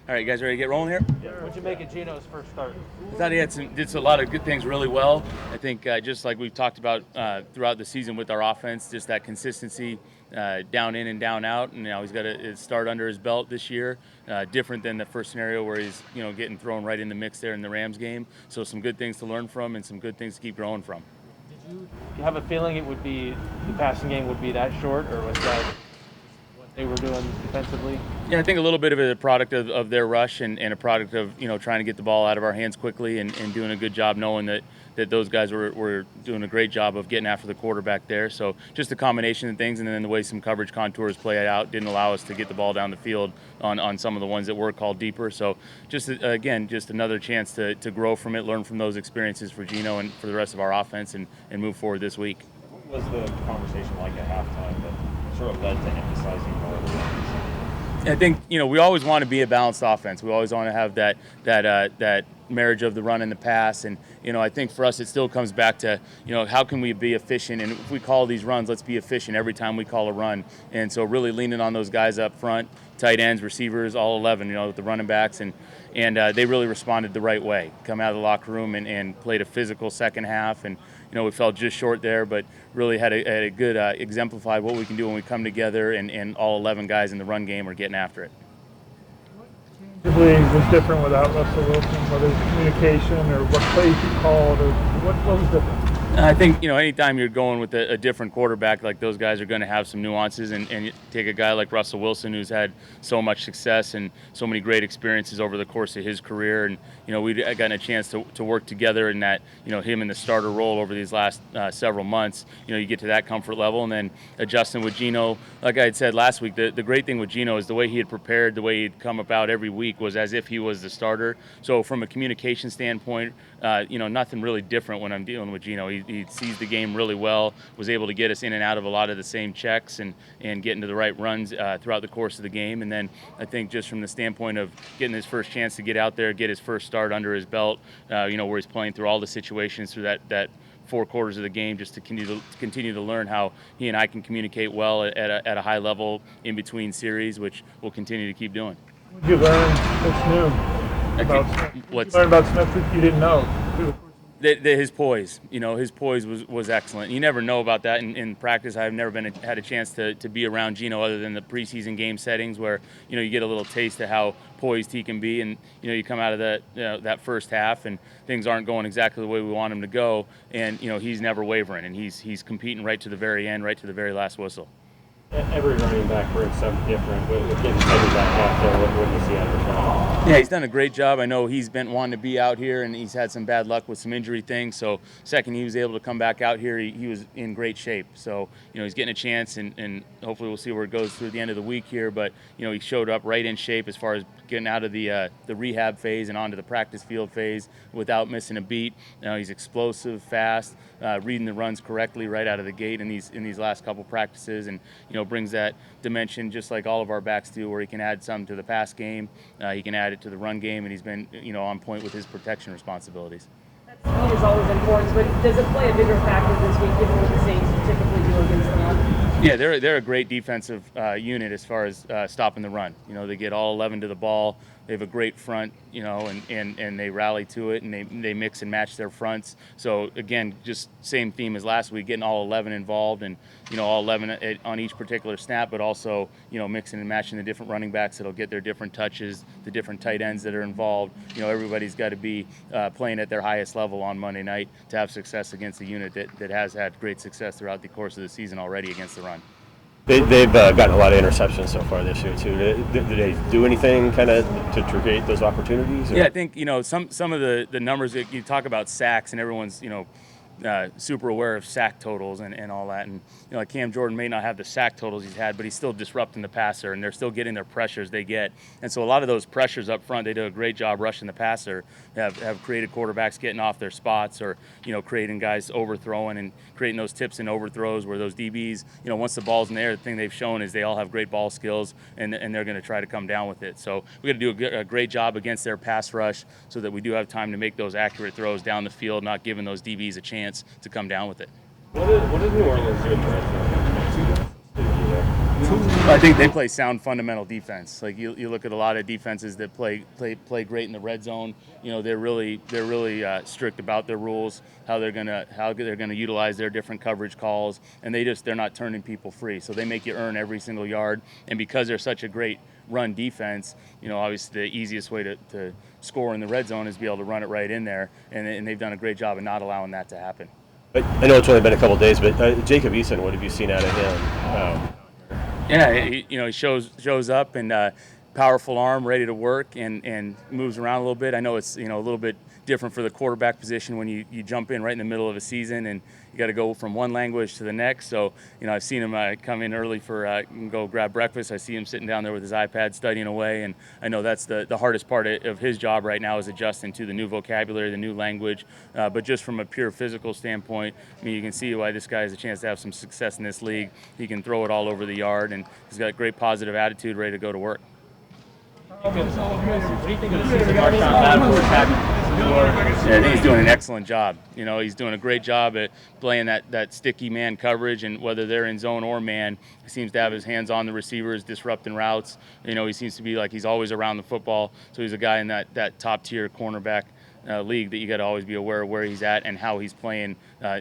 All right, you guys ready to get rolling here? Yeah. What'd you make of Geno's first start? I thought he did a lot of good things really well. I think just like we've talked about throughout the season with our offense, just that consistency, down in and down out. And now he's got a start under his belt this year, different than the first scenario where he's getting thrown right in the mix there in the Rams game. So some good things to learn from and some good things to keep growing from. Did you have a feeling the passing game would be that short, or was that what they were doing defensively? Yeah, I think a little bit of it a product of their rush and a product of trying to get the ball out of our hands quickly and doing a good job knowing that those guys were doing a great job of getting after the quarterback there. So just a combination of things, and then the way some coverage contours played out didn't allow us to get the ball down the field on some of the ones that were called deeper. So just another chance to grow from it, learn from those experiences for Geno and for the rest of our offense and move forward this week. What was the conversation like at halftime that sort of led to emphasizing more of the runs? I think we always want to be a balanced offense. We always want to have that marriage of the run and the pass, and I think for us it still comes back to how can we be efficient, and if we call these runs, let's be efficient every time we call a run. And so really leaning on those guys up front, tight ends, receivers, all 11, with the running backs, and they really responded the right way. Come out of the locker room and played a physical second half, and we fell just short there, but really had a good exemplified what we can do when we come together and all 11 guys in the run game are getting after it. What was different without Russell Wilson, whether it's communication or what plays you called, or what was different? I think, anytime you're going with a different quarterback, like those guys are going to have some nuances, and you take a guy like Russell Wilson who's had so much success and so many great experiences over the course of his career, and, we've gotten a chance to work together in that, him in the starter role over these last several months, you get to that comfort level, and then adjusting with Geno. Like I had said last week, the great thing with Geno is the way he had prepared, the way he'd come about every week was as if he was the starter. So from a communication standpoint, nothing really different when I'm dealing with Geno. He sees the game really well, was able to get us in and out of a lot of the same checks and get into the right runs throughout the course of the game. And then I think just from the standpoint of getting his first chance to get out there, get his first start under his belt, where he's playing through all the situations through that 4 quarters of the game, just to continue to learn how he and I can communicate well at a high level in between series, which we'll continue to keep doing. What did you learn that's new about Smith? What did you learn about Smith that you didn't know? His poise, his poise was excellent. You never know about that in practice. I've never had a chance to be around Geno other than the preseason game settings where, you get a little taste of how poised he can be. And, you come out of that first half and things aren't going exactly the way we want him to go. And, he's never wavering, and he's competing right to the very end, right to the very last whistle. Every running back brings something different. With getting headed back out there, what do you see out of him? Yeah, he's done a great job. I know he's been wanting to be out here, and he's had some bad luck with some injury things. So second he was able to come back out here, he was in great shape. So, he's getting a chance, and hopefully we'll see where it goes through the end of the week here. But, he showed up right in shape as far as getting out of the rehab phase and onto the practice field phase without missing a beat. He's explosive, fast, reading the runs correctly right out of the gate in these last couple practices, and, brings that dimension just like all of our backs do, where he can add some to the pass game, he can add it to the run game, and he's been on point with his protection responsibilities. That speed is always important, but does it play a bigger factor this week given what the Saints typically do against the run? Yeah, they're a great defensive unit as far as stopping the run. They get all 11 to the ball. They have a great front, and they rally to it, and they mix and match their fronts. So again, just same theme as last week, getting all 11 involved, and all 11 on each particular snap, but also mixing and matching the different running backs that'll get their different touches, the different tight ends that are involved. Everybody's got to be playing at their highest level on Monday night to have success against a unit that has had great success throughout the course of the season already against the run. They've gotten a lot of interceptions so far this year too. Did they do anything kind of to create those opportunities? Or? Yeah, I think some of the numbers that you talk about sacks, and everyone's super aware of sack totals and all that. And like Cam Jordan may not have the sack totals he's had, but he's still disrupting the passer, and they're still getting their pressures they get. And so a lot of those pressures up front, they do a great job rushing the passer, have created quarterbacks getting off their spots, or creating guys overthrowing and creating those tips and overthrows where those DBs, once the ball's in the air, the thing they've shown is they all have great ball skills, and they're going to try to come down with it. So we got to do a great job against their pass rush so that we do have time to make those accurate throws down the field, not giving those DBs a chance to come down with it. What did New Orleans do in the red zone? I think they play sound fundamental defense. Like you look at a lot of defenses that play great in the red zone. They're really strict about their rules, how they're gonna utilize their different coverage calls, and they're not turning people free. So they make you earn every single yard. And because they're such a great run defense, obviously the easiest way to score in the red zone is be able to run it right in there, and they've done a great job of not allowing that to happen. I know it's only been a couple of days, but Jacob Eason, what have you seen out of him? Yeah, he shows up and powerful arm, ready to work, and moves around a little bit. I know it's a little bit different for the quarterback position when you jump in right in the middle of a season and you got to go from one language to the next. So I've seen him come in early for go grab breakfast. I see him sitting down there with his iPad studying away, and I know that's the hardest part of his job right now is adjusting to the new vocabulary, the new language. But just from a pure physical standpoint, you can see why this guy has a chance to have some success in this league. He can throw it all over the yard, and he's got a great positive attitude, ready to go to work. What do you think of the season Marshawn Lattimore's having? Yeah, I think he's doing an excellent job. He's doing a great job at playing that sticky man coverage, and whether they're in zone or man, he seems to have his hands on the receivers, disrupting routes. He seems to be like he's always around the football. So he's a guy in that top tier cornerback league that you got to always be aware of where he's at and how he's playing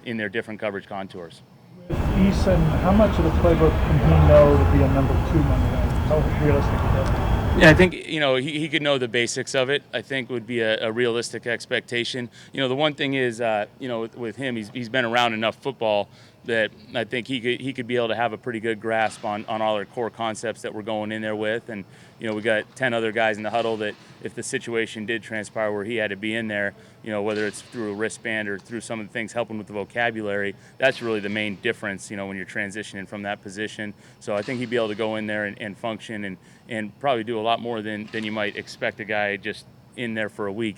in their different coverage contours. With Eason, how much of the playbook can he know to be a number 2 Monday night? How realistic is that? Yeah, I think he could know the basics of it. I think would be a realistic expectation. The one thing is with him, he's been around enough football that I think he could be able to have a pretty good grasp on all our core concepts that we're going in there with. And we got 10 other guys in the huddle that if the situation did transpire where he had to be in there, whether it's through a wristband or through some of the things helping with the vocabulary, that's really the main difference, when you're transitioning from that position. So I think he'd be able to go in there and function and probably do a lot more than you might expect a guy just in there for a week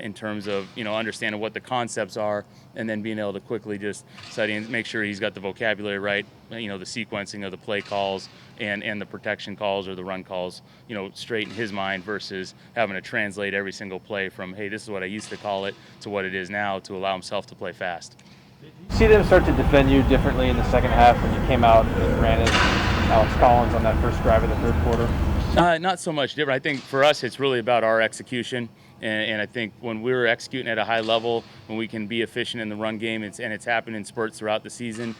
in terms of understanding what the concepts are and then being able to quickly just study and make sure he's got the vocabulary right, the sequencing of the play calls and the protection calls or the run calls straight in his mind versus having to translate every single play from, hey, this is what I used to call it, to what it is now, to allow himself to play fast. Did you see them start to defend you differently in the second half when you came out and ran at Alex Collins on that first drive of the third quarter? Not so much different. I think for us, it's really about our execution. And I think when we're executing at a high level, when we can be efficient in the run game, it's happened in spurts throughout the season,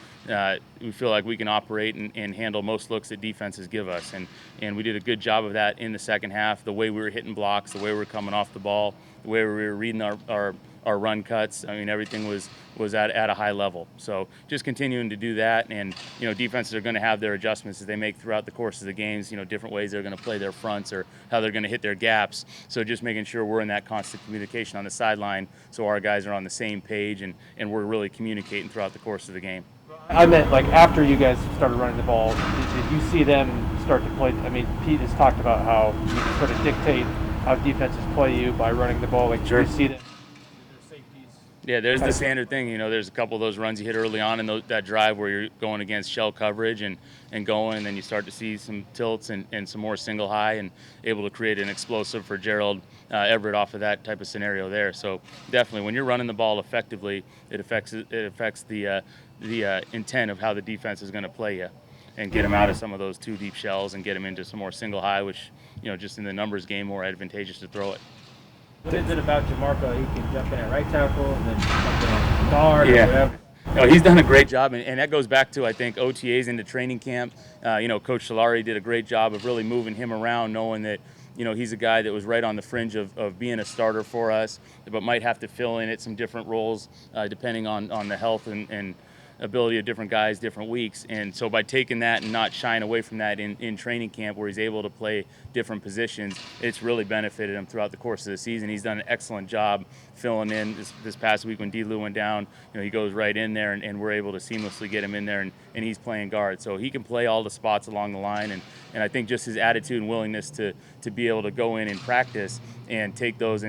we feel like we can operate and handle most looks that defenses give us. And we did a good job of that in the second half, the way we were hitting blocks, the way we were coming off the ball, the way we were reading our run cuts. Everything was at a high level. So just continuing to do that, and defenses are going to have their adjustments as they make throughout the course of the games. Different ways they're going to play their fronts or how they're going to hit their gaps. So just making sure we're in that constant communication on the sideline, so our guys are on the same page and we're really communicating throughout the course of the game. I meant after you guys started running the ball, did you see them start to play? Pete has talked about how you can sort of dictate how defenses play you by running the ball. Sure. Did you see that? Yeah, there's the standard thing. There's a couple of those runs you hit early on in that drive where you're going against shell coverage and going, and then you start to see some tilts and some more single high and able to create an explosive for Gerald Everett off of that type of scenario there. So definitely, when you're running the ball effectively, it affects the intent of how the defense is going to play you and get them out of some of those 2 deep shells and get them into some more single high, which just in the numbers game, more advantageous to throw it. What is it about Jamarco? He can jump in at right tackle and then jump in on guard or whatever. No, he's done a great job, and that goes back to, I think, OTAs into training camp. Coach Solari did a great job of really moving him around, knowing that he's a guy that was right on the fringe of being a starter for us, but might have to fill in at some different roles depending on the health and ability of different guys, different weeks. And so by taking that and not shying away from that in training camp where he's able to play different positions, it's really benefited him throughout the course of the season. He's done an excellent job filling in this past week when D-Lou went down. He goes right in there and we're able to seamlessly get him in there and he's playing guard. So he can play all the spots along the line, and I think just his attitude and willingness to be able to go in and practice and take those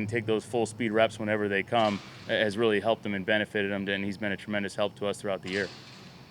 full speed reps whenever they come has really helped him and benefited him, and he's been a tremendous help to us throughout the year.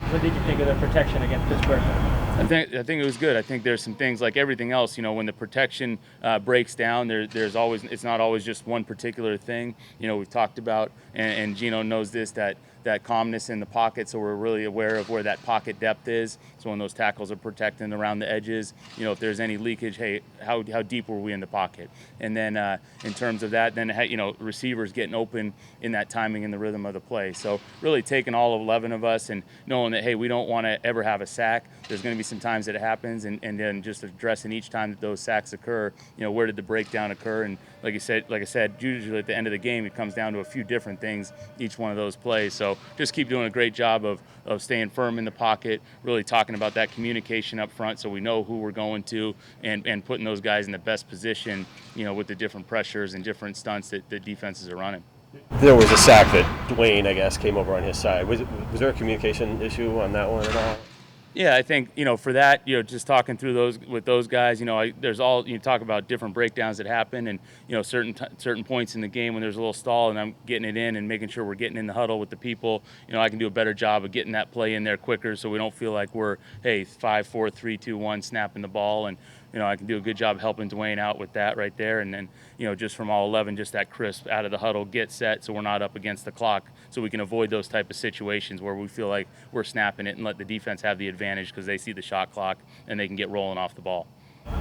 What did you think of the protection against Pittsburgh? I think it was good. I think there's some things like everything else. When the protection breaks down, it's not always just one particular thing. We've talked about, and Geno knows this, that that calmness in the pocket, so we're really aware of where that pocket depth is. So when those tackles are protecting around the edges, if there's any leakage, hey, how deep were we in the pocket? And then in terms of that, then receivers getting open in that timing and the rhythm of the play. So really taking all 11 of us and knowing that, hey, we don't want to ever have a sack. There's going to be some times that it happens, and then just addressing each time that those sacks occur, where did the breakdown occur? And like I said, usually at the end of the game, it comes down to a few different things, each one of those plays. So just keep doing a great job of staying firm in the pocket, really talking about that communication up front so we know who we're going to, and putting those guys in the best position, with the different pressures and different stunts that the defenses are running. There was a sack that Dwayne, I guess, came over on his side. Was there a communication issue on that one at all? Yeah, I think, for that, just talking through those with those guys, there's all, you talk about different breakdowns that happen, and, certain points in the game when there's a little stall and I'm getting it in and making sure we're getting in the huddle with the people, I can do a better job of getting that play in there quicker so we don't feel like we're, hey, 5, 4, 3, 2, 1, snapping the ball. And, I can do a good job helping Dwayne out with that right there. And then, just from all 11, just that crisp out of the huddle, get set so we're not up against the clock, so we can avoid those type of situations where we feel like we're snapping it and let the defense have the advantage because they see the shot clock and they can get rolling off the ball.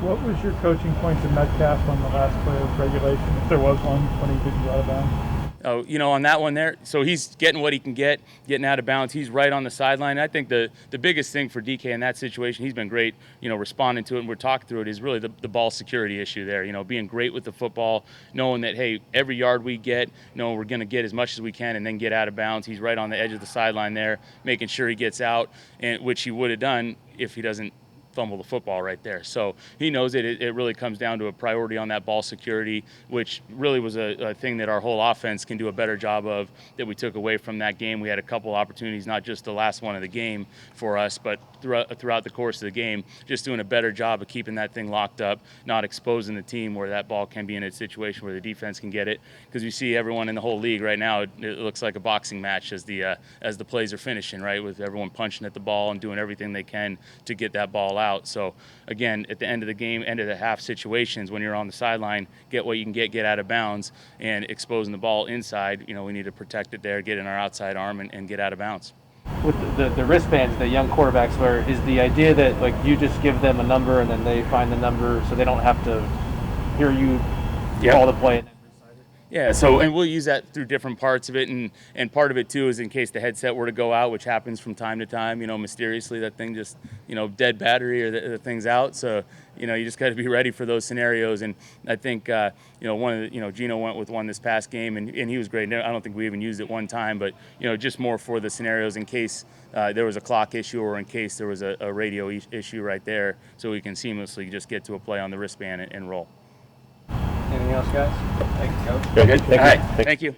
What was your coaching point to Metcalf on the last play of regulation, if there was one, when he didn't go out of bounds? On that one there, so he's getting what he can get, getting out of bounds. He's right on the sideline. I think the biggest thing for DK in that situation, he's been great, responding to it, and we're talking through it, is really the ball security issue there. Being great with the football, knowing that, hey, every yard we get, we're going to get as much as we can and then get out of bounds. He's right on the edge of the sideline there, making sure he gets out, and which he would have done if he doesn't fumble the football right there. So he knows it really comes down to a priority on that ball security, which really was a thing that our whole offense can do a better job of, that we took away from that game. We had a couple opportunities, not just the last one of the game for us, but throughout the course of the game, just doing a better job of keeping that thing locked up, not exposing the team where that ball can be in a situation where the defense can get it. Because you see everyone in the whole league right now, it looks like a boxing match as the plays are finishing, right, with everyone punching at the ball and doing everything they can to get that ball out. So again, at the end of the game, end of the half situations, when you're on the sideline, get what you can get out of bounds, and exposing the ball inside, we need to protect it there, get in our outside arm and get out of bounds. With the wristbands, the young quarterbacks, where is the idea that like you just give them a number and then they find the number so they don't have to hear you call the play? Yeah, and we'll use that through different parts of it, and part of it too is in case the headset were to go out, which happens from time to time, mysteriously that thing just, dead battery or the thing's out. So, you just got to be ready for those scenarios. And I think, one of the, Geno went with one this past game, and he was great. I don't think we even used it one time, but, just more for the scenarios in case there was a clock issue or in case there was a radio issue right there, so we can seamlessly just get to a play on the wristband and roll. Anything else, guys? Thank you, Coach. Very good. All right. Thank you.